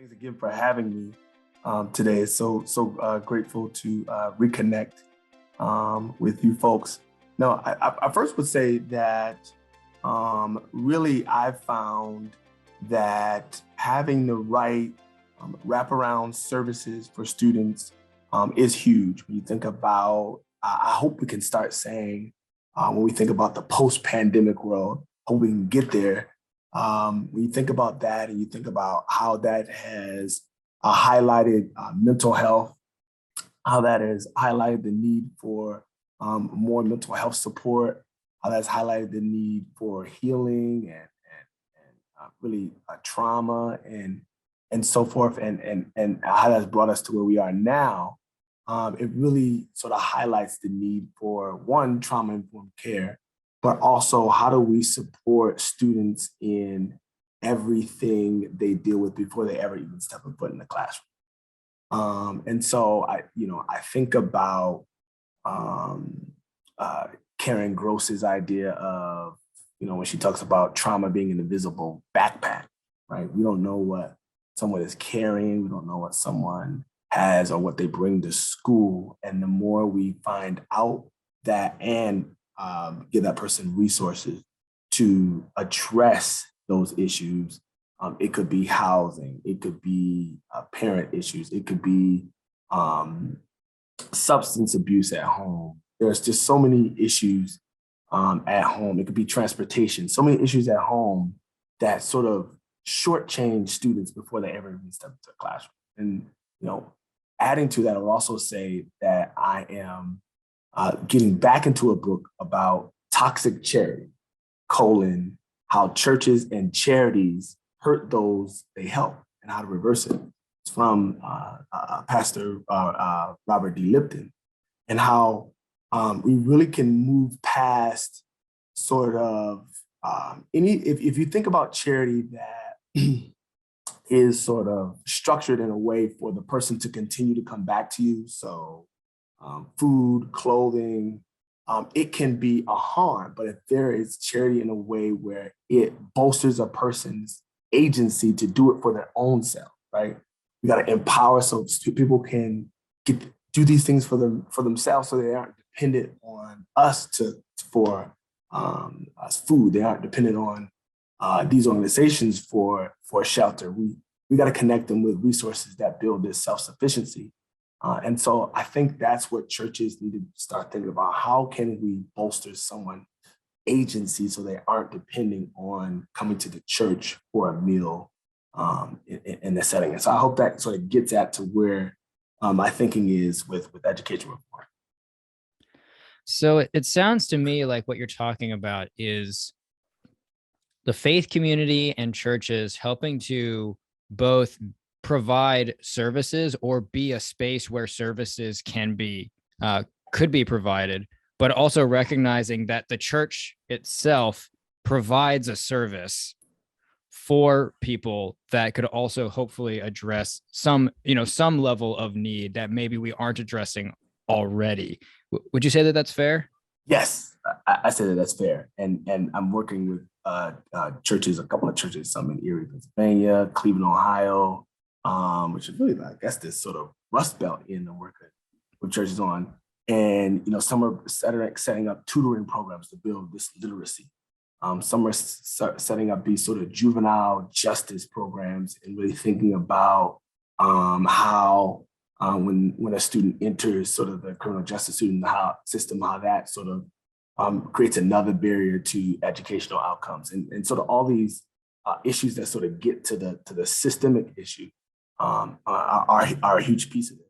Thanks again for having me today. It's so grateful to reconnect with you folks. No, I first would say that really I've found that having the right wraparound services for students is huge. When you think about, I hope we can start saying, when we think about the post-pandemic world, hope we can get there. When you think about that and you think about how that has highlighted mental health, how that has highlighted the need for more mental health support, how that's highlighted the need for healing and really trauma and so forth, and how that's brought us to where we are now. It really sort of highlights the need for, one, trauma-informed care, but also how do we support students in everything they deal with before they ever even step a foot in the classroom. And so I think about Karen Gross's idea of, when she talks about trauma being an invisible backpack, right? We don't know what someone is carrying. We don't know what someone has or what they bring to school. And the more we find out that and give that person resources to address those issues. It could be housing, it could be parent issues, it could be substance abuse at home. There's just so many issues at home. It could be transportation, so many issues at home that sort of shortchange students before they ever even step into a classroom. And adding to that, I would also say that I am getting back into a book about toxic charity, how churches and charities hurt those they help and how to reverse it. It's from Pastor Robert D. Lipton, and how we really can move past sort of if you think about charity that is sort of structured in a way for the person to continue to come back to you. So food, clothing, it can be a harm, but if there is charity in a way where it bolsters a person's agency to do it for their own self, right? We got to empower so people can do these things for themselves, so they aren't dependent on us for food. They aren't dependent on these organizations for shelter. We got to connect them with resources that build this self-sufficiency. And so I think that's what churches need to start thinking about. How can we bolster someone's agency so they aren't depending on coming to the church for a meal in the setting? And so I hope that sort of gets at to where my thinking is with education reform. So it sounds to me like what you're talking about is the faith community and churches helping to both provide services or be a space where services could be provided, but also recognizing that the church itself provides a service for people that could also hopefully address some level of need that maybe we aren't addressing already. Would you say that that's fair? Yes, I say that that's fair. And I'm working with churches, a couple of churches, some in Erie, Pennsylvania, Cleveland, Ohio, which is really, I guess, this sort of rust belt in the work with churches on. And, some are setting up tutoring programs to build this literacy. Some are setting up these sort of juvenile justice programs and really thinking about how when a student enters sort of the criminal justice system, how that sort of creates another barrier to educational outcomes. And sort of all these issues that sort of get to the systemic issue are a huge piece of it.